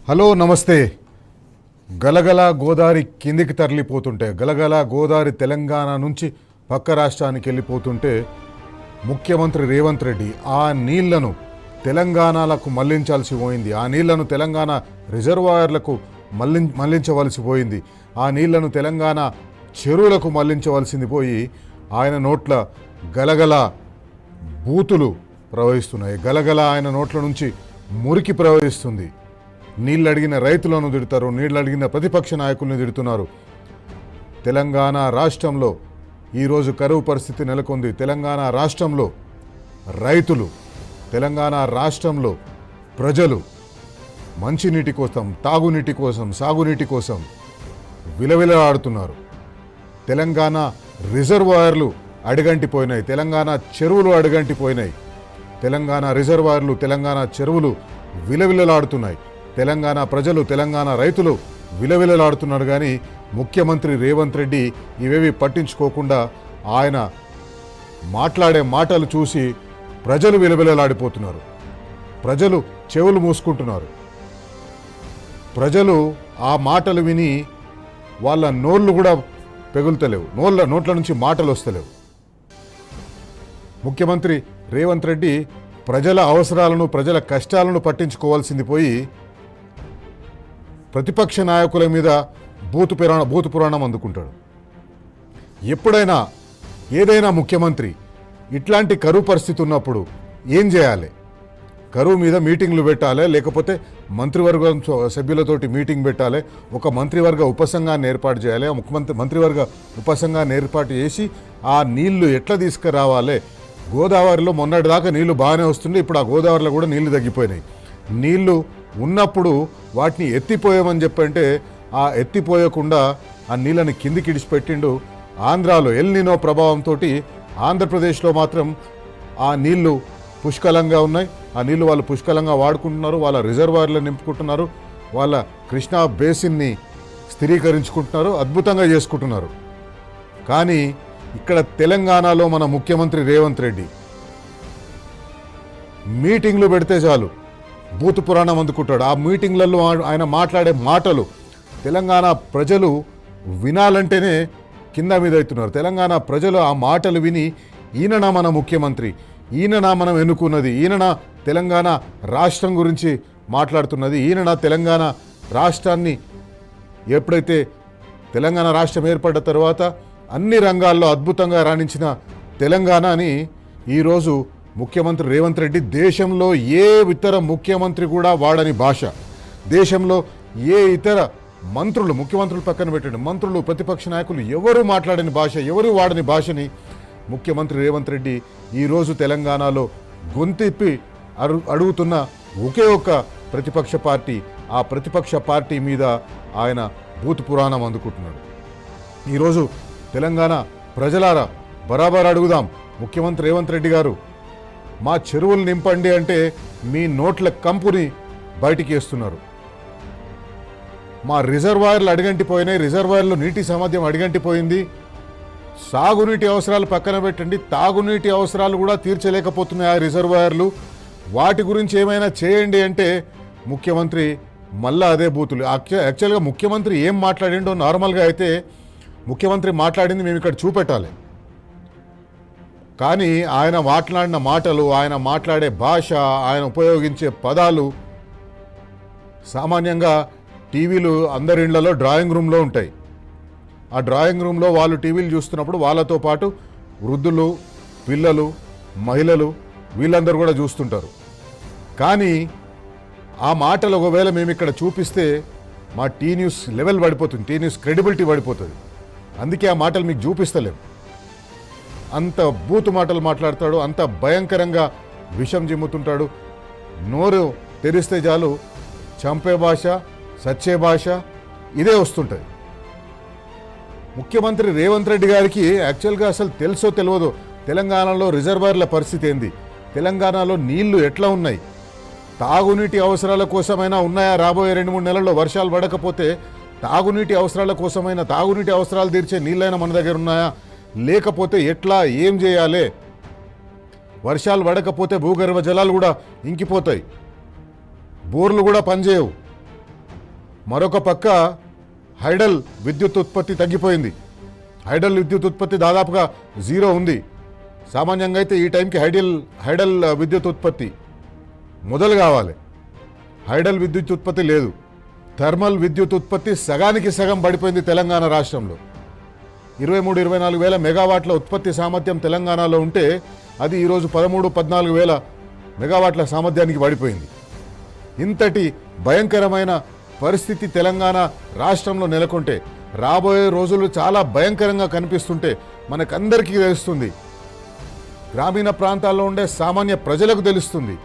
Hello నమస్తే. గలగల గోదావరి కిందికి తరలిపోతుంటే, గలగల గోదావరి తెలంగాణ నుంచి పక్క రాష్ట్రానికి వెళ్ళిపోతుంటే ముఖ్యమంత్రి రేవంత్ రెడ్డి ఆ నీళ్లను తెలంగాణలకు మళ్లించాల్సి పోయింది. ఆ నీళ్లను తెలంగాణ రిజర్వాయర్లకు మళ్లించవలసి పోయింది. ఆ నీళ్లను తెలంగాణ చెరువులకు మళ్లించవలసింది పోయి ఆయన నోట్ల గలగల బూతులు ప్రవహిస్తున్నాయి. గలగల ఆయన నోట్ల నుంచి మురికి ప్రవహిస్తుంది. నీళ్ళు అడిగిన రైతులను తిడతారు, నీళ్ళు అడిగిన ప్రతిపక్ష నాయకులను తిడుతున్నారు. తెలంగాణ రాష్ట్రంలో ఈరోజు కరువు పరిస్థితి నెలకొంది. తెలంగాణ రాష్ట్రంలో రైతులు, తెలంగాణ రాష్ట్రంలో ప్రజలు మంచినీటి కోసం, తాగునీటి కోసం, సాగునీటి కోసం విలవిలలాడుతున్నారు. తెలంగాణ రిజర్వాయర్లు అడుగంటిపోయినాయి, తెలంగాణ చెరువులు అడుగంటిపోయినాయి. తెలంగాణ రిజర్వాయర్లు, తెలంగాణ చెరువులు విలవిలలాడుతున్నాయి. తెలంగాణ ప్రజలు, తెలంగాణ రైతులు విలవిలలాడుతున్నారు. కానీ ముఖ్యమంత్రి రేవంత్ రెడ్డి ఇవేవి పట్టించుకోకుండా ఆయన మాట్లాడే మాటలు చూసి ప్రజలు విలవిలలాడిపోతున్నారు. ప్రజలు చెవులు మూసుకుంటున్నారు. ప్రజలు ఆ మాటలు విని వాళ్ళ నోళ్ళు కూడా పెగులుతలేవు, నోట్ల నుంచి మాటలు వస్తలేవు. ముఖ్యమంత్రి రేవంత్ రెడ్డి ప్రజల అవసరాలను, ప్రజల కష్టాలను పట్టించుకోవాల్సింది పోయి ప్రతిపక్ష నాయకుల మీద భూతు పురాణం అందుకుంటాడు. ఎప్పుడైనా ఏదైనా ముఖ్యమంత్రి ఇట్లాంటి కరువు పరిస్థితి ఉన్నప్పుడు ఏం చేయాలి? కరువు మీద మీటింగ్లు పెట్టాలి, లేకపోతే మంత్రివర్గం సభ్యులతోటి మీటింగ్ పెట్టాలి, ఒక మంత్రివర్గ ఉపసంఘాన్ని ఏర్పాటు చేయాలి. మంత్రివర్గ ఉపసంఘాన్ని ఏర్పాటు చేసి ఆ నీళ్లు ఎట్లా తీసుకురావాలి? గోదావరిలో మొన్నటిదాకా నీళ్లు బాగానే వస్తుండే, ఇప్పుడు ఆ గోదావరిలో కూడా నీళ్లు తగ్గిపోయినాయి. నీళ్లు ఉన్నప్పుడు వాటిని ఎత్తిపోయామని చెప్పంటే ఆ ఎత్తిపోయకుండా ఆ నీళ్ళని కిందికి ఇడిచిపెట్టిండు. ఆంధ్రాలో ఎల్ నినో ప్రభావంతో ఆంధ్రప్రదేశ్లో మాత్రం ఆ నీళ్లు పుష్కలంగా ఉన్నాయి. ఆ నీళ్లు వాళ్ళు పుష్కలంగా వాడుకుంటున్నారు, వాళ్ళ రిజర్వాయర్లు నింపుకుంటున్నారు, వాళ్ళ కృష్ణా బేసిన్ని స్థిరీకరించుకుంటున్నారు, అద్భుతంగా చేసుకుంటున్నారు. కానీ ఇక్కడ తెలంగాణలో మన ముఖ్యమంత్రి రేవంత్ రెడ్డి మీటింగ్లు పెడితే చాలు భూత పురాణం అందుకుంటాడు. ఆ మీటింగ్లలో ఆయన మాట్లాడే మాటలు తెలంగాణ ప్రజలు వినాలంటేనే కింద మీద అవుతున్నారు. తెలంగాణ ప్రజలు ఆ మాటలు విని ఈయననా మన ముఖ్యమంత్రి, ఈయననా మనం ఎన్నుకున్నది, ఈయననా తెలంగాణ రాష్ట్రం గురించి మాట్లాడుతున్నది, ఈయననా తెలంగాణ రాష్ట్రాన్ని ఎప్పుడైతే తెలంగాణ రాష్ట్రం ఏర్పడ్డ తర్వాత అన్ని రంగాల్లో అద్భుతంగా రాణించిన తెలంగాణని ఈరోజు ముఖ్యమంత్రి రేవంత్ రెడ్డి దేశంలో ఏ ఇతర ముఖ్యమంత్రి కూడా వాడని భాష, దేశంలో ఏ ఇతర మంత్రులు, ముఖ్యమంత్రులు పక్కన పెట్టండి, మంత్రులు, ప్రతిపక్ష నాయకులు ఎవరు మాట్లాడని భాష, ఎవరు వాడని భాషని ముఖ్యమంత్రి రేవంత్ రెడ్డి ఈరోజు తెలంగాణలో గొంతిప్పి అడుగుతున్న ఒకే ఒక్క ప్రతిపక్ష పార్టీ, ఆ ప్రతిపక్ష పార్టీ మీద ఆయన భూత పురాణం అందుకుంటున్నాడు. ఈరోజు తెలంగాణ ప్రజలారా బరాబర్ అడుగుదాం, ముఖ్యమంత్రి రేవంత్ రెడ్డి గారు మా చెరువులు నింపండి అంటే మీ నోట్ల కంపుని బయటికి వేస్తున్నారు. మా రిజర్వాయర్లు అడుగంటిపోయినాయి, రిజర్వాయర్లో నీటి సామర్థ్యం అడుగంటిపోయింది. సాగునీటి అవసరాలు పక్కన పెట్టండి, తాగునీటి అవసరాలు కూడా తీర్చలేకపోతున్నాయి ఆ రిజర్వాయర్లు. వాటి గురించి ఏమైనా చేయండి అంటే ముఖ్యమంత్రి మళ్ళా అదే బూతులు. యాక్చువల్గా ముఖ్యమంత్రి ఏం మాట్లాడిండో నార్మల్గా అయితే ముఖ్యమంత్రి మాట్లాడింది మేము ఇక్కడ చూపెట్టాలి. కానీ ఆయన మాట్లాడిన మాటలు, ఆయన మాట్లాడే భాష, ఆయన ఉపయోగించే పదాలు సామాన్యంగా టీవీలు అందరి ఇళ్లలో డ్రాయింగ్ రూమ్లో ఉంటాయి. ఆ డ్రాయింగ్ రూమ్లో వాళ్ళు టీవీలు చూస్తున్నప్పుడు వాళ్ళతో పాటు వృద్ధులు, పిల్లలు, మహిళలు వీళ్ళందరూ కూడా చూస్తుంటారు. కానీ ఆ మాటలు ఒకవేళ మేము ఇక్కడ చూపిస్తే మా టీ న్యూస్ లెవెల్ పడిపోతుంది, టీ న్యూస్ క్రెడిబిలిటీ పడిపోతుంది. అందుకే ఆ మాటలు మీకు చూపిస్తలేము. అంత బూతు మాటలు మాట్లాడతాడు, అంత భయంకరంగా విషం జిమ్ముతుంటాడు. నోరు తెరిస్తే చాలు చంపే భాష, సచ్చే భాష ఇదే వస్తుంటుంది. ముఖ్యమంత్రి రేవంత్ రెడ్డి గారికి యాక్చువల్గా అసలు తెలుసో తెలియదో తెలంగాణలో రిజర్వాయర్ల పరిస్థితి ఏంది, తెలంగాణలో నీళ్లు ఎట్లా ఉన్నాయి, తాగునీటి అవసరాల కోసమైనా ఉన్నాయా? రాబోయే 2-3 నెలల్లో వర్షాలు పడకపోతే తాగునీటి అవసరాల కోసమైనా, తాగునీటి అవసరాలు తీర్చే నీళ్ళైనా మన దగ్గర ఉన్నాయా? లేకపోతే ఎట్లా, ఏం చేయాలి? వర్షాలు పడకపోతే భూగర్భ జలాలు కూడా ఇంకిపోతాయి, బోర్లు కూడా పనిచేయవు. మరొక పక్క హైడల్ విద్యుత్ ఉత్పత్తి తగ్గిపోయింది. హైడల్ విద్యుత్ ఉత్పత్తి దాదాపుగా జీరో ఉంది. సామాన్యంగా అయితే ఈ టైంకి హైడల్ విద్యుత్ ఉత్పత్తి మొదలు కావాలి. హైడల్ విద్యుత్ ఉత్పత్తి లేదు. థర్మల్ విద్యుత్ ఉత్పత్తి సగానికి సగం పడిపోయింది తెలంగాణ రాష్ట్రంలో. 23-24 వేల మెగావాట్ల ఉత్పత్తి సామర్థ్యం తెలంగాణలో ఉంటే అది ఈరోజు 13-14 వేల మెగావాట్ల సామర్థ్యానికి పడిపోయింది. ఇంతటి భయంకరమైన పరిస్థితి తెలంగాణ రాష్ట్రంలో నెలకొంటే రాబోయే రోజులు చాలా భయంకరంగా కనిపిస్తుంటే మనకందరికీ తెలుస్తుంది. గ్రామీణ ప్రాంతాల్లో ఉండే సామాన్య ప్రజలకు తెలుస్తుంది.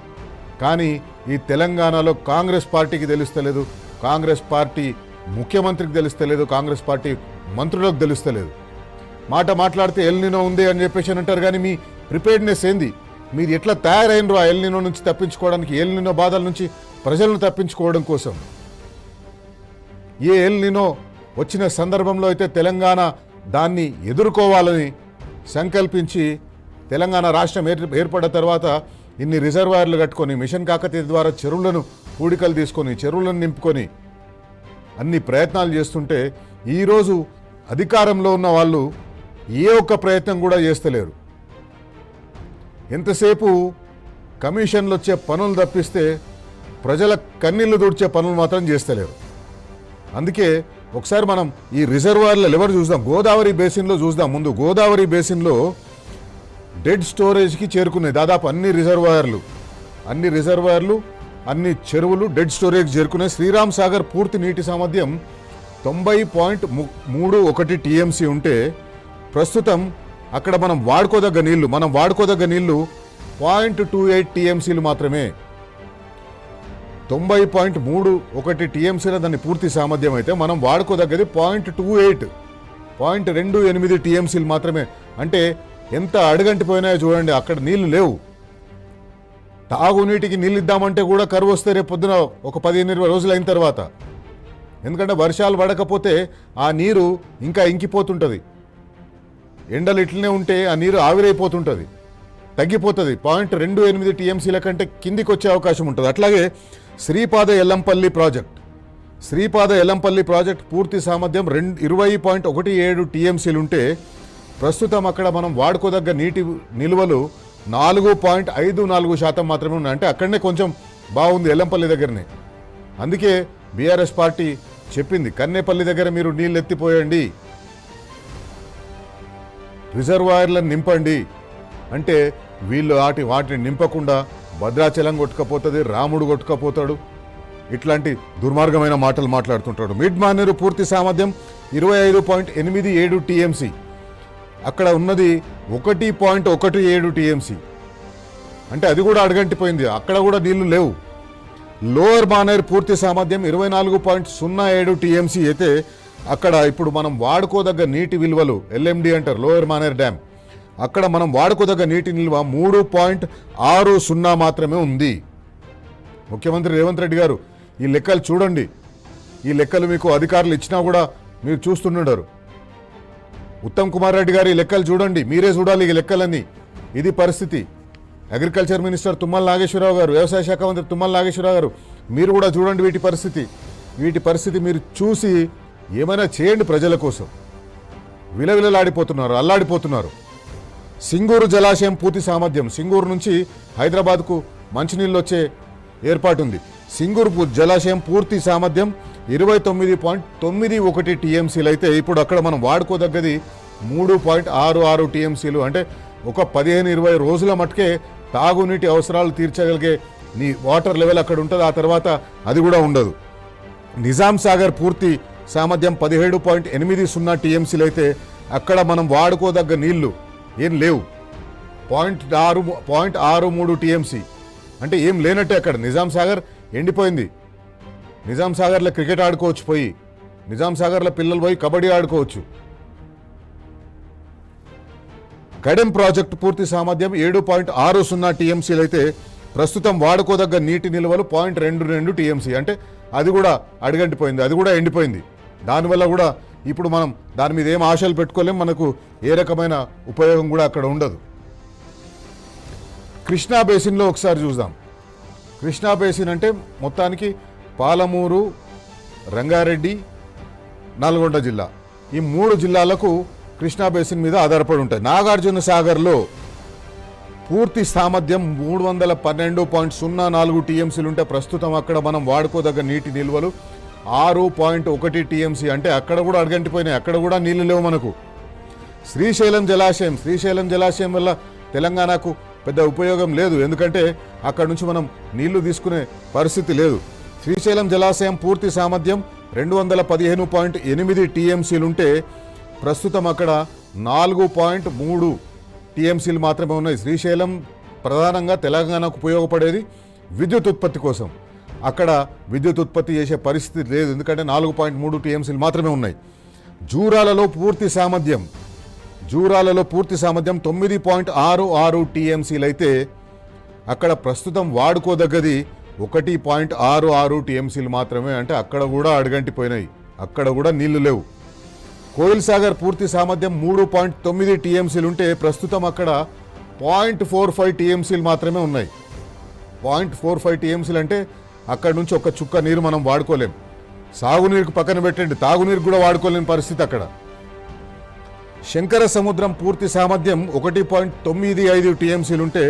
కానీ ఈ తెలంగాణలో కాంగ్రెస్ పార్టీకి తెలుస్తలేదు, కాంగ్రెస్ పార్టీ ముఖ్యమంత్రికి తెలుస్తలేదు, కాంగ్రెస్ పార్టీ మంత్రులకు తెలుస్తలేదు. మాట్లాడితే ఎల్నినో ఉంది అని చెప్పేసి అంటారు. కానీ మీ ప్రిపేర్డ్నెస్ ఏంది? మీరు ఎట్లా తయారైనరు ఆ ఎల్నినో నుంచి తప్పించుకోవడానికి, ఎల్నినో బాధల నుంచి ప్రజలను తప్పించుకోవడం కోసం? ఏ ఎల్నినో వచ్చిన సందర్భంలో అయితే తెలంగాణ దాన్ని ఎదుర్కోవాలని సంకల్పించి తెలంగాణ రాష్ట్రం ఏర్పడ్డ తర్వాత ఇన్ని రిజర్వాయర్లు కట్టుకొని మిషన్ కాకతీయ ద్వారా చెరువులను పూడికలు తీసుకొని చెరువులను నింపుకొని అన్ని ప్రయత్నాలు చేస్తుంటే ఈరోజు అధికారంలో ఉన్న వాళ్ళు ఏ ఒక్క ప్రయత్నం కూడా చేస్తలేరు. ఎంతసేపు కమిషన్లు వచ్చే పనులు తప్పిస్తే ప్రజల కన్నీళ్లు తుడిచే పనులు మాత్రం చేస్తలేరు. అందుకే ఒకసారి మనం ఈ రిజర్వాయర్ల లెవెల్ చూద్దాం. గోదావరి బేసిన్లో చూద్దాం. ముందు గోదావరి బేసిన్లో డెడ్ స్టోరేజ్కి చేరుకున్నాయి దాదాపు అన్ని రిజర్వాయర్లు, అన్ని చెరువులు డెడ్ స్టోరేజ్ చేరుకున్నాయి. శ్రీరామ్ సాగర్ పూర్తి నీటి సామర్థ్యం 90.31 టీఎంసీ ఉంటే ప్రస్తుతం అక్కడ మనం వాడుకోదగ్గ నీళ్లు 0.28 టీఎంసీలు మాత్రమే. 90.31 టీఎంసీల దాన్ని పూర్తి సామర్థ్యం అయితే మనం వాడుకోదగ్గది 0.28 టీఎంసీలు మాత్రమే. అంటే ఎంత అడుగంటిపోయినాయో చూడండి. అక్కడ నీళ్లు లేవు. తాగునీటికి నీళ్ళు ఇద్దామంటే కూడా కరువు వస్తే రేపు పొద్దున ఒక 15-20 రోజులు అయిన తర్వాత. ఎందుకంటే వర్షాలు పడకపోతే ఆ నీరు ఇంకా ఇంకిపోతుంటుంది. ఎండలు ఇట్లనే ఉంటే ఆ నీరు ఆవిరైపోతుంటుంది, తగ్గిపోతుంది. 0.28 టీఎంసీల కంటే కిందికి వచ్చే అవకాశం ఉంటుంది. అట్లాగే శ్రీపాద ఎల్లంపల్లి ప్రాజెక్ట్ పూర్తి సామర్థ్యం 20.17 టీఎంసీలు ఉంటే ప్రస్తుతం అక్కడ మనం వాడుకోదగ్గ నీటి నిల్వలు 4.54% మాత్రమే ఉన్నాయి. అంటే అక్కడనే కొంచెం బాగుంది ఎల్లంపల్లి దగ్గరనే. అందుకే బీఆర్ఎస్ పార్టీ చెప్పింది కన్నేపల్లి దగ్గర మీరు నీళ్ళు ఎత్తిపోయండి, రిజర్వాయర్లను నింపండి అంటే వీళ్ళు వాటిని నింపకుండా భద్రాచలం కొట్టుకపోతుంది, రాముడు కొట్టుకపోతాడు, ఇట్లాంటి దుర్మార్గమైన మాటలు మాట్లాడుతుంటాడు. మిడ్ మానేరు పూర్తి సామర్థ్యం 25.87 టీఎంసీ, అక్కడ ఉన్నది 1.17 టీఎంసీ. అంటే అది కూడా అడగంటిపోయింది, అక్కడ కూడా నీళ్లు లేవు. లోయర్ మానేరు పూర్తి సామర్థ్యం 24.07 టీఎంసీ అయితే అక్కడ ఇప్పుడు మనం వాడుకోదగ్గ నీటి విలువలు ఎల్ఎండి అంటారు, లోయర్ మానేర్ డ్యామ్, అక్కడ మనం వాడుకోదగ్గ నీటి నిల్వ 3.60 మాత్రమే ఉంది. ముఖ్యమంత్రి రేవంత్ రెడ్డి గారు ఈ లెక్కలు చూడండి. ఈ లెక్కలు మీకు అధికారులు ఇచ్చినా కూడా మీరు చూస్తుంటారు. ఉత్తమ్ కుమార్ రెడ్డి గారు ఈ లెక్కలు చూడండి, మీరే చూడాలి ఈ లెక్కలన్నీ. ఇది పరిస్థితి. అగ్రికల్చర్ మినిస్టర్ తుమ్మల నాగేశ్వరరావు గారు, వ్యవసాయ శాఖ మంత్రి తుమ్మల నాగేశ్వరరావు గారు, మీరు కూడా చూడండి వీటి పరిస్థితి మీరు చూసి ఏమైనా చేయండి ప్రజల కోసం. విలవిలలాడిపోతున్నారు, అల్లాడిపోతున్నారు. సింగూరు జలాశయం పూర్తి సామర్థ్యం, సింగూరు నుంచి హైదరాబాద్కు మంచినీళ్ళు వచ్చే ఏర్పాటు ఉంది. సింగూరు జలాశయం పూర్తి సామర్థ్యం 29.91 టీఎంసీలు అయితే ఇప్పుడు అక్కడ మనం వాడుకోదగ్గది 3.66 టీఎంసీలు. అంటే ఒక 15-20 రోజుల మట్టుకే తాగునీటి అవసరాలు తీర్చగలిగే వాటర్ లెవెల్ అక్కడ ఉంటుంది. ఆ తర్వాత అది కూడా ఉండదు. నిజాం సాగర్ పూర్తి సామర్థ్యం 17.80 టీఎంసీలు అయితే అక్కడ మనం వాడుకోదగ్గ నీళ్లు ఏం లేవు, 0.63 టీఎంసీ. అంటే ఏం లేనట్టే అక్కడ. నిజాం సాగర్ ఎండిపోయింది. నిజాం సాగర్లో క్రికెట్ ఆడుకోవచ్చు, పోయి నిజాం సాగర్లో పిల్లలు పోయి కబడ్డీ ఆడుకోవచ్చు. కడెం ప్రాజెక్టు పూర్తి సామర్థ్యం 7.60 టీఎంసీలు అయితే ప్రస్తుతం వాడుకోదగ్గ నీటి నిల్వలు 0.22 టీఎంసీ. అంటే అది కూడా అడుగంటిపోయింది, అది కూడా ఎండిపోయింది. దానివల్ల కూడా ఇప్పుడు మనం దాని మీద ఏం ఆశలు పెట్టుకోలేం, మనకు ఏ రకమైన ఉపయోగం కూడా అక్కడ ఉండదు. కృష్ణా బేసిన్లో ఒకసారి చూద్దాం. కృష్ణా బేసిన్ అంటే మొత్తానికి పాలమూరు, రంగారెడ్డి, నల్గొండ జిల్లా. ఈ 3 జిల్లాలకు కృష్ణా బేసిన్ మీద ఆధారపడి ఉంటాయి. నాగార్జున సాగర్లో పూర్తి సామర్థ్యం 312.04 టీఎంసీలు ఉంటే ప్రస్తుతం అక్కడ మనం వాడుకోదగ్గ నీటి నిల్వలు 6.1 టీఎంసీ. అంటే అక్కడ కూడా అడగంటిపోయినాయి, అక్కడ కూడా నీళ్లు లేవు మనకు. శ్రీశైలం జలాశయం వల్ల తెలంగాణకు పెద్ద ఉపయోగం లేదు, ఎందుకంటే అక్కడ నుంచి మనం నీళ్లు తీసుకునే పరిస్థితి లేదు. శ్రీశైలం జలాశయం పూర్తి సామర్థ్యం 215.8 టీఎంసీలు ఉంటే ప్రస్తుతం అక్కడ 4.3 టీఎంసీలు మాత్రమే ఉన్నాయి. శ్రీశైలం ప్రధానంగా తెలంగాణకు ఉపయోగపడేది విద్యుత్ ఉత్పత్తి కోసం. అక్కడ విద్యుత్ ఉత్పత్తి చేసే పరిస్థితి లేదు, ఎందుకంటే 4.3 టీఎంసీలు మాత్రమే ఉన్నాయి. జూరాలలో పూర్తి సామర్థ్యం 9.66 టీఎంసీలు అయితే అక్కడ ప్రస్తుతం వాడుకోదగ్గది 1.66 టీఎంసీలు మాత్రమే. అంటే అక్కడ కూడా అడుగంటిపోయినాయి, అక్కడ కూడా నీళ్లు లేవు. కోయిల్ సాగర్ పూర్తి సామర్థ్యం 3.9 టీఎంసీలు ఉంటే ప్రస్తుతం అక్కడ 0.45 టీఎంసీలు మాత్రమే ఉన్నాయి. 0.45 టీఎంసీలు అంటే అక్కడ నుంచి ఒక చుక్క నీరు మనం వాడుకోలేం. సాగునీరుకు పక్కన పెట్టండి, తాగునీరు కూడా వాడుకోలేని పరిస్థితి అక్కడ. శంకర సముద్రం పూర్తి సామర్థ్యం 1.95 టీఎంసీలు ఉంటే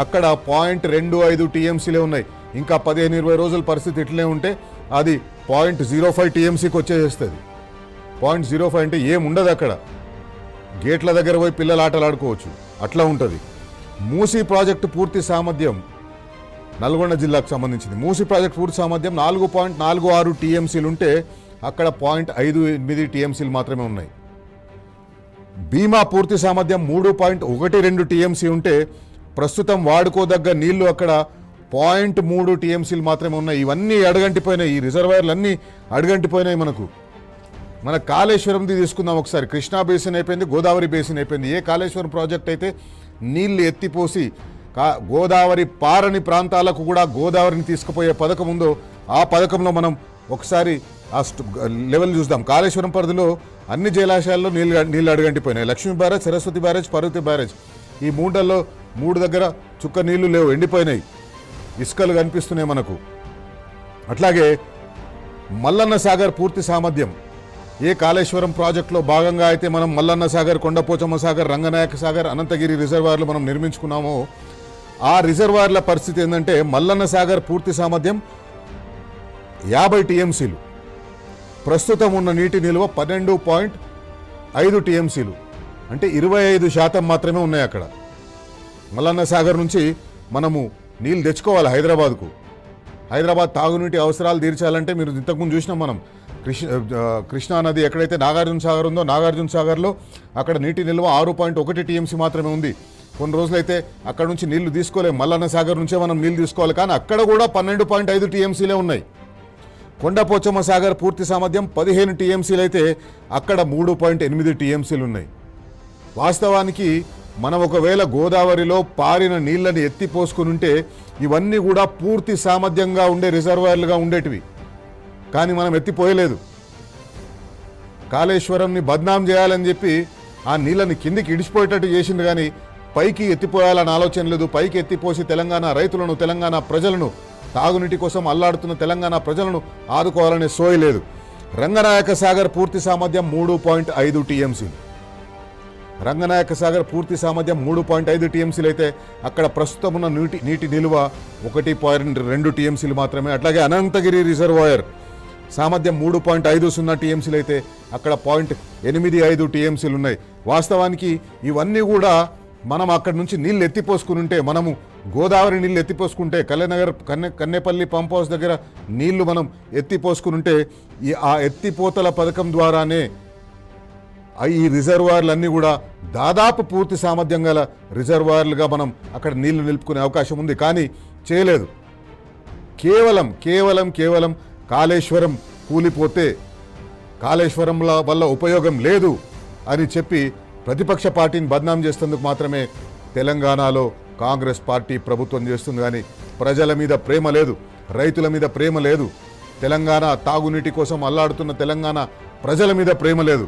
అక్కడ 0.25 టీఎంసీలే ఉన్నాయి. ఇంకా 15-20 రోజుల పరిస్థితి ఇట్లనే ఉంటే అది 0.05 టీఎంసీకి వచ్చేస్తుంది. 0.05 అంటే ఏముండదు అక్కడ, గేట్ల దగ్గర పోయి పిల్లలు ఆటలు ఆడుకోవచ్చు, అట్లా ఉంటుంది. మూసీ ప్రాజెక్టు పూర్తి సామర్థ్యం నల్గొండ జిల్లాకు సంబంధించింది. మూసీ ప్రాజెక్టు పూర్తి సామర్థ్యం 4.46 టీఎంసీలు ఉంటే అక్కడ 0.58 టీఎంసీలు మాత్రమే ఉన్నాయి. భీమా పూర్తి సామర్థ్యం 3.12 టీఎంసీ ఉంటే ప్రస్తుతం వాడుకోదగ్గ నీళ్లు అక్కడ 0.3 టీఎంసీలు మాత్రమే ఉన్నాయి. ఇవన్నీ అడుగంటిపోయినాయి, ఈ రిజర్వాయర్లు అన్నీ అడుగంటిపోయినాయి. మన కాళేశ్వరంది తీసుకుందాం ఒకసారి. కృష్ణా బేసిన్ అయిపోయింది, గోదావరి బేసిన్ అయిపోయింది. ఏ కాళేశ్వరం ప్రాజెక్ట్ అయితే నీళ్లు ఎత్తిపోసి గోదావరి పారని ప్రాంతాలకు కూడా గోదావరిని తీసుకుపోయే పథకం ఉందో ఆ పథకంలో మనం ఒకసారి ఆ లెవెల్ చూద్దాం. కాళేశ్వరం పరిధిలో అన్ని జలాశయాల్లో నీళ్లు అడుగంటిపోయినాయి. Lakshmi barrage, Saraswati barrage, Parvati barrage, ఈ 3 దగ్గర చుక్క నీళ్లు లేవు, ఎండిపోయినాయి, ఇసుకలు కనిపిస్తున్నాయి మనకు. అట్లాగే మల్లన్న సాగర్ పూర్తి సామర్థ్యం ఏ కాళేశ్వరం ప్రాజెక్టులో భాగంగా అయితే మనం మల్లన్న సాగర్, కొండపోచమ్మ సాగర్, రంగనాయక సాగర్, అనంతగిరి రిజర్వాయర్లు మనం నిర్మించుకున్నామో ఆ రిజర్వాయర్ల పరిస్థితి ఏంటంటే మల్లన్న సాగర్ పూర్తి సామర్థ్యం 50 టీఎంసీలు, ప్రస్తుతం ఉన్న నీటి నిల్వ 12.5 టీఎంసీలు, అంటే 25% మాత్రమే ఉన్నాయి అక్కడ. మల్లన్న సాగర్ నుంచి మనము నీళ్ళు తెచ్చుకోవాలి హైదరాబాద్ తాగునీటి అవసరాలు తీర్చాలంటే మీరు ఇంతకుముందు చూసినాం మనం. కృష్ణా నది ఎక్కడైతే నాగార్జున సాగర్ ఉందో నాగార్జున సాగర్లో అక్కడ నీటి నిల్వ 6.1 టీఎంసీ మాత్రమే ఉంది. కొన్ని రోజులైతే అక్కడ నుంచి నీళ్లు తీసుకోలేము, మల్లన్న సాగర్ నుంచే మనం నీళ్లు తీసుకోవాలి, కానీ అక్కడ కూడా 12.5 టీఎంసీలే ఉన్నాయి. కొండపోచమ్మ సాగర్ పూర్తి సామర్థ్యం 15 టీఎంసీలు అయితే అక్కడ 3.8 టీఎంసీలు ఉన్నాయి. వాస్తవానికి మనం ఒకవేళ గోదావరిలో పారిన నీళ్ళని ఎత్తిపోసుకుని ఉంటే ఇవన్నీ కూడా పూర్తి సామర్థ్యంగా ఉండే రిజర్వాయర్లుగా ఉండేటివి, కానీ మనం ఎత్తిపోయలేదు. కాళేశ్వరంని బద్నాం చేయాలని చెప్పి ఆ నీళ్ళని కిందికి ఇడిచిపోయేటట్టు చేసింది, కానీ పైకి ఎత్తిపోయాలని ఆలోచన లేదు. పైకి ఎత్తిపోసి తెలంగాణ రైతులను, తెలంగాణ ప్రజలను, తాగునీటి కోసం అల్లాడుతున్న తెలంగాణ ప్రజలను ఆదుకోవాలనే సోయి లేదు. రంగనాయక సాగర్ పూర్తి సామర్థ్యం 3.5 టీఎంసీలు. రంగనాయక సాగర్ పూర్తి సామర్థ్యం 3.5 టీఎంసీలు అయితే అక్కడ ప్రస్తుతం ఉన్న నీటి నిల్వ 1.2 టీఎంసీలు మాత్రమే. అట్లాగే అనంతగిరి రిజర్వాయర్ సామర్థ్యం 3.50 టీఎంసీలు అయితే అక్కడ 0.85 టీఎంసీలు ఉన్నాయి. వాస్తవానికి ఇవన్నీ కూడా మనం అక్కడి నుంచి నీళ్ళు ఎత్తిపోసుకుని ఉంటే, మనము గోదావరి నీళ్ళు ఎత్తిపోసుకుంటే, కళ్యాణనగర్ కన్నేపల్లి పంప్ హౌస్ దగ్గర నీళ్లు మనం ఎత్తిపోసుకుని ఉంటే ఆ ఎత్తిపోతల పథకం ద్వారానే ఈ రిజర్వాయర్లన్నీ కూడా దాదాపు పూర్తి సామర్థ్యం గల రిజర్వాయర్లుగా మనం అక్కడ నీళ్లు నిలుపుకునే అవకాశం ఉంది, కానీ చేయలేదు. కేవలం కాళేశ్వరం కూలిపోతే కాళేశ్వరం వల్ల ఉపయోగం లేదు అని చెప్పి ప్రతిపక్ష పార్టీని బద్నాం చేసేందుకు మాత్రమే తెలంగాణలో కాంగ్రెస్ పార్టీ ప్రభుత్వం చేస్తుంది, కానీ ప్రజల మీద ప్రేమ లేదు, రైతుల మీద ప్రేమ లేదు, తెలంగాణ తాగునీటి కోసం అల్లాడుతున్న తెలంగాణ ప్రజల మీద ప్రేమ లేదు.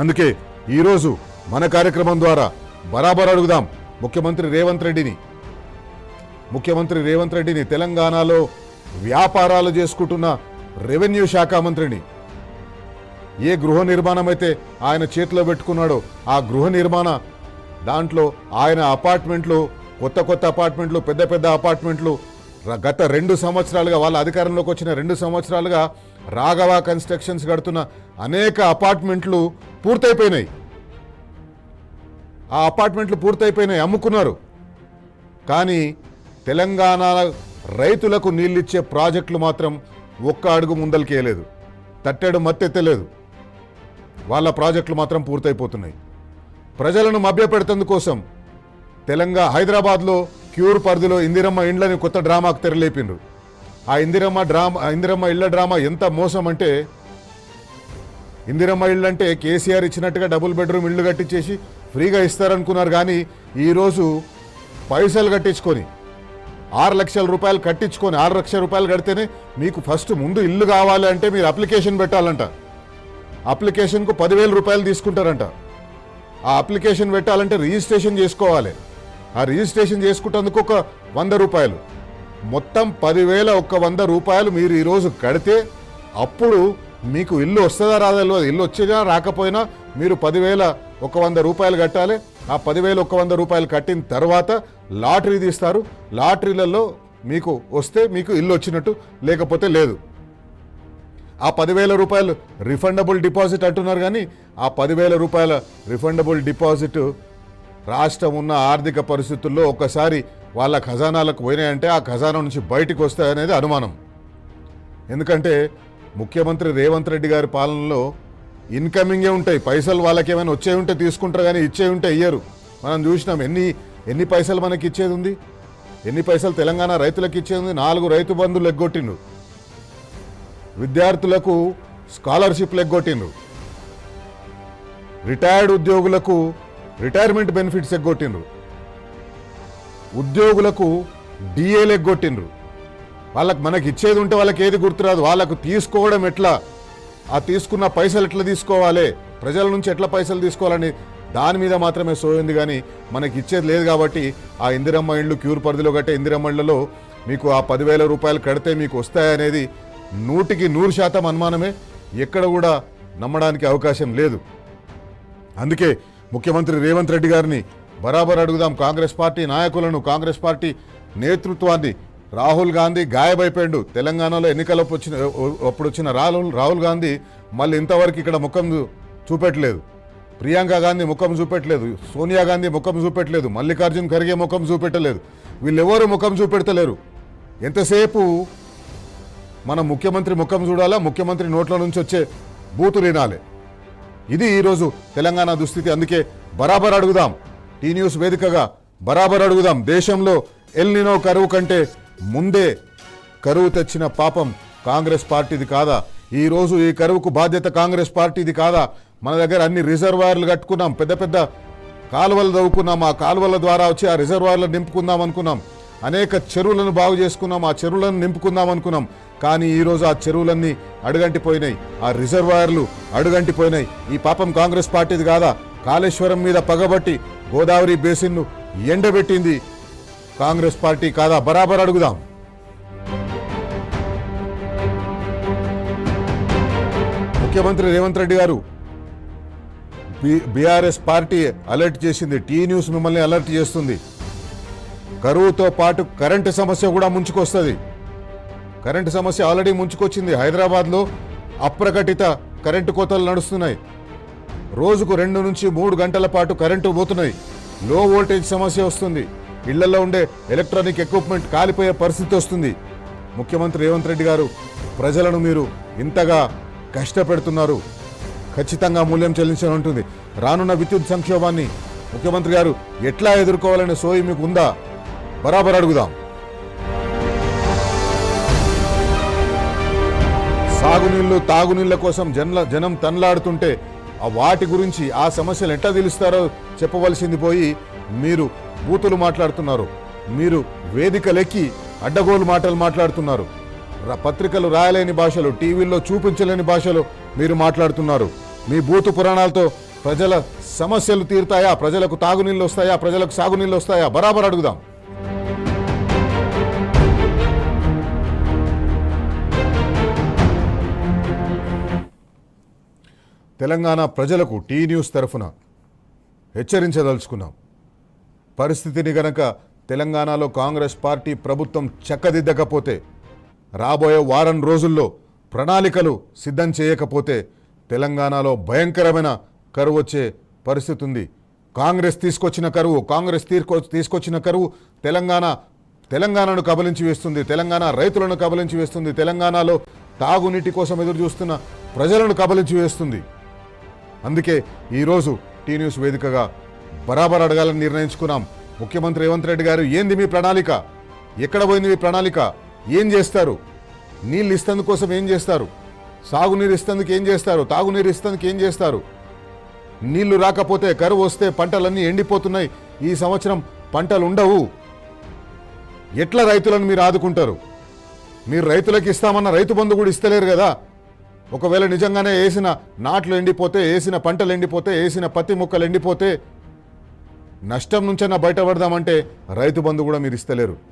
అందుకే ఈరోజు మన కార్యక్రమం ద్వారా బరాబర్ అడుగుదాం ముఖ్యమంత్రి రేవంత్ రెడ్డిని తెలంగాణలో వ్యాపారాలు చేసుకుంటున్న రెవెన్యూ శాఖ మంత్రిని. ఏ గృహ నిర్మాణం అయితే ఆయన చేతిలో పెట్టుకున్నాడో ఆ గృహ నిర్మాణ దాంట్లో ఆయన అపార్ట్మెంట్లు, కొత్త కొత్త అపార్ట్మెంట్లు, పెద్ద పెద్ద అపార్ట్మెంట్లు గత 2 సంవత్సరాలుగా వాళ్ళ అధికారంలోకి వచ్చిన 2 సంవత్సరాలుగా రాఘవ కన్స్ట్రక్షన్స్ కడుతున్న అనేక అపార్ట్మెంట్లు పూర్తయిపోయినాయి. ఆ అపార్ట్మెంట్లు పూర్తయిపోయినాయి, అమ్ముకున్నారు. కానీ తెలంగాణ రైతులకు నీళ్ళిచ్చే ప్రాజెక్టులు మాత్రం ఒక్క అడుగు ముందలకేయలేదు, తట్టెడు మత్తెత్తలేదు. వాళ్ళ ప్రాజెక్టులు మాత్రం పూర్తయిపోతున్నాయి. ప్రజలను మభ్యపెడుతందుకోసం హైదరాబాద్లో క్యూర్ పరిధిలో ఇందిరమ్మ ఇండ్లని కొత్త డ్రామాకు తెరలేపిండ్రు. ఆ ఇందిరమ్మ ఇళ్ల డ్రామా ఎంత మోసం అంటే, ఇందిరమ్మ ఇళ్ళు అంటే కేసీఆర్ ఇచ్చినట్టుగా డబుల్ బెడ్రూమ్ ఇళ్ళు కట్టించేసి ఫ్రీగా ఇస్తారనుకున్నారు. కానీ ఈరోజు పైసలు కట్టించుకొని 6 లక్షల రూపాయలు కట్టించుకొని 6 లక్షల రూపాయలు కడితేనే మీకు ఫస్ట్ ముందు ఇల్లు కావాలి అంటే మీరు అప్లికేషన్ పెట్టాలంట. అప్లికేషన్కు 10,000 రూపాయలు తీసుకుంటారంట. ఆ అప్లికేషన్ పెట్టాలంటే రిజిస్ట్రేషన్ చేసుకోవాలి. ఆ రిజిస్ట్రేషన్ చేసుకుంటేందుకు ఒక 100 రూపాయలు, మొత్తం 10,000 ఒక 100 రూపాయలు మీరు ఈరోజు కడితే అప్పుడు మీకు ఇల్లు వస్తుందా రాదా? ఇల్లు వచ్చేదా రాకపోయినా మీరు 10,000 ఒక 100 రూపాయలు కట్టాలి. ఆ 10,000 ఒక 100 రూపాయలు కట్టిన తర్వాత లాటరీ తీస్తారు. లాటరీలలో మీకు వస్తే మీకు ఇల్లు వచ్చినట్టు, లేకపోతే లేదు. ఆ 10,000 రూపాయలు రిఫండబుల్ డిపాజిట్ అంటున్నారు. కానీ ఆ 10,000 రూపాయల రిఫండబుల్ డిపాజిట్ రాష్ట్రం ఉన్న ఆర్థిక పరిస్థితుల్లో ఒక్కసారి వాళ్ళ ఖజానాలకు పోయినాయంటే ఆ ఖజానా నుంచి బయటకు వస్తాయనేది అనుమానం. ఎందుకంటే ముఖ్యమంత్రి రేవంత్ రెడ్డి గారి పాలనలో ఇన్కమింగే ఉంటాయి, పైసలు వాళ్ళకి ఏమైనా వచ్చే ఉంటే తీసుకుంటారు, కానీ ఇచ్చే ఉంటే ఇయ్యరు. మనం చూసినాం ఎన్ని పైసలు మనకి ఇచ్చేది ఉంది, ఎన్ని పైసలు తెలంగాణ రైతులకు ఇచ్చేది ఉంది. 4 రైతు బంధులు ఎగ్గొట్టిండ్రు, విద్యార్థులకు స్కాలర్షిప్లు ఎగ్గొట్టిండ్రు, రిటైర్డ్ ఉద్యోగులకు రిటైర్మెంట్ బెనిఫిట్స్ ఎగ్గొట్టిండ్రు, ఉద్యోగులకు డిఏలు ఎగ్గొట్టిండ్రు. మనకి ఇచ్చేది ఉంటే వాళ్ళకి ఏది గుర్తురాదు, వాళ్ళకు తీసుకోవడం ఎట్లా, ఆ తీసుకున్న పైసలు ఎట్లా తీసుకోవాలి, ప్రజల నుంచి ఎట్లా పైసలు తీసుకోవాలని దాని మీద మాత్రమే సోయింది. కానీ మనకి ఇచ్చేది లేదు. కాబట్టి ఆ ఇందిరమ్మ ఇళ్ళు క్యూర్ పరిధిలో కట్టే ఇందిరమ్మ ఇళ్లలో మీకు ఆ 10,000 రూపాయలు కడితే మీకు వస్తాయనేది 100% అనుమానమే, ఎక్కడ కూడా నమ్మడానికి అవకాశం లేదు. అందుకే ముఖ్యమంత్రి రేవంత్ రెడ్డి గారిని బరాబర్ అడుగుదాం. కాంగ్రెస్ పార్టీ నాయకులను, కాంగ్రెస్ పార్టీ నేతృత్వాన్ని. రాహుల్ గాంధీ గాయబైపోయాడు. తెలంగాణలో ఎన్నికలప్పుడు వచ్చిన రాహుల్ గాంధీ మళ్ళీ ఇంతవరకు ఇక్కడ ముఖం చూపెట్టలేదు. ప్రియాంక గాంధీ ముఖం చూపెట్టలేదు, సోనియా గాంధీ ముఖం చూపెట్టలేదు, మల్లికార్జున్ ఖర్గే ముఖం చూపెట్టలేదు. వీళ్ళెవరూ ముఖం చూపెడతలేరు. ఎంతసేపు మనం ముఖ్యమంత్రి ముఖం చూడాలా, ముఖ్యమంత్రి నోట్ల నుంచి వచ్చే బూతులు వినాలి. ఇది ఈరోజు తెలంగాణ దుస్థితి. అందుకే బరాబర్ అడుగుదాం, టీ న్యూస్ వేదికగా బరాబర్ అడుగుదాం. దేశంలో ఎల్ నినో కరువు కంటే ముందే కరువు తెచ్చిన పాపం కాంగ్రెస్ పార్టీది కాదా? ఈరోజు ఈ కరువుకు బాధ్యత కాంగ్రెస్ పార్టీది కాదా? మన దగ్గర అన్ని రిజర్వాయర్లు కట్టుకున్నాం, పెద్ద పెద్ద కాలువలు తవ్వుకున్నాం, ఆ కాలువల ద్వారా వచ్చి ఆ రిజర్వాయర్లను నింపుకుందాం అనుకున్నాం, అనేక చెరువులను బాగు చేసుకున్నాం, ఆ చెరువులను నింపుకుందాం అనుకున్నాం. కానీ ఈరోజు ఆ చెరువులన్నీ అడుగంటిపోయినాయి, ఆ రిజర్వాయర్లు అడుగంటిపోయినాయి. ఈ పాపం కాంగ్రెస్ పార్టీది కాదా? కాళేశ్వరం మీద పగబట్టి గోదావరి బేసిన్ను ఎండబెట్టింది కాంగ్రెస్ పార్టీ కాదా? బరాబర్ అడుగుదాం. ముఖ్యమంత్రి రేవంత్ రెడ్డి గారు బీఆర్ఎస్ పార్టీ అలర్ట్ చేసింది, టీ న్యూస్ మిమ్మల్ని అలర్ట్ చేస్తుంది. కరువుతో పాటు కరెంటు సమస్య కూడా ముంచుకొస్తుంది. కరెంటు సమస్య ఆల్రెడీ ముంచుకొచ్చింది. హైదరాబాద్లో అప్రకటిత కరెంటు కోతలు నడుస్తున్నాయి. రోజుకు 2 నుంచి 3 గంటల పాటు కరెంటు పోతున్నాయి. లో వోల్టేజ్ సమస్య వస్తుంది. ఇళ్లలో ఉండే ఎలక్ట్రానిక్ ఎక్విప్మెంట్ కాలిపోయే పరిస్థితి వస్తుంది. ముఖ్యమంత్రి రేవంత్ రెడ్డి గారు, ప్రజలను మీరు ఇంతగా కష్టపెడుతున్నారు, ఖచ్చితంగా మూల్యం చెల్లించాలని ఉంటుంది. రానున్న విద్యుత్ సంక్షోభాన్ని ముఖ్యమంత్రి గారు ఎట్లా ఎదుర్కోవాలనే సోయి మీకు ఉందా? బరాబర్ అడుగుదాం. సాగునీళ్లు, తాగునీళ్ల కోసం జనం తనలాడుతుంటే వాటి గురించి, ఆ సమస్యలు ఎట్లా తెలుస్తారో చెప్పవలసింది పోయి మీరు బూతులు మాట్లాడుతున్నారు. మీరు వేదికలెక్కి అడ్డగోలు మాటలు మాట్లాడుతున్నారు. పత్రికలు రాయలేని భాషలు, టీవీల్లో చూపించలేని భాషలు మీరు మాట్లాడుతున్నారు. మీ బూతు పురాణాలతో ప్రజల సమస్యలు తీరుతాయా? ప్రజలకు తాగునీళ్ళు వస్తాయా? ప్రజలకు సాగునీళ్ళు వస్తాయా? బరాబర్ అడుగుదాం. తెలంగాణ ప్రజలకు టీ న్యూస్ తరఫున హెచ్చరించదలుచుకున్నాం. పరిస్థితిని గనక తెలంగాణలో కాంగ్రెస్ పార్టీ ప్రభుత్వం చక్కదిద్దకపోతే, రాబోయే వారం రోజుల్లో ప్రణాళికలు సిద్ధం చేయకపోతే తెలంగాణలో భయంకరమైన కరువు వచ్చే పరిస్థితి ఉంది. కాంగ్రెస్ తీసుకొచ్చిన కరువు తెలంగాణను కబలించి వేస్తుంది, తెలంగాణ రైతులను కబలించి వేస్తుంది, తెలంగాణలో తాగునీటి కోసం ఎదురు చూస్తున్న ప్రజలను కబలించి వేస్తుంది. అందుకే ఈరోజు టీ న్యూస్ వేదికగా బరాబర్ అడగాలని నిర్ణయించుకున్నాం. ముఖ్యమంత్రి రేవంత్ రెడ్డి గారు, ఏంది మీ ప్రణాళిక? ఎక్కడ పోయింది మీ ప్రణాళిక? ఏం చేస్తారు? నీళ్ళు ఇస్తందుకు కోసం ఏం చేస్తారు? సాగునీరు ఇస్తందుకు ఏం చేస్తారు? తాగునీరు ఇస్తందుకు ఏం చేస్తారు? నీళ్లు రాకపోతే, కరువు వస్తే పంటలన్నీ ఎండిపోతున్నాయి. ఈ సంవత్సరం పంటలు ఉండవు. ఎట్లా రైతులను మీరు ఆదుకుంటారు? మీరు రైతులకు ఇస్తామన్న రైతు బంధు కూడా ఇస్తలేరు కదా. ఒకవేళ నిజంగానే వేసిన నాట్లు ఎండిపోతే, వేసిన పంటలు ఎండిపోతే, వేసిన పత్తి మొక్కలు ఎండిపోతే నష్టం నుంచైనా బయటపడదామంటే రైతు బంధు కూడా మీరు ఇస్తలేరు.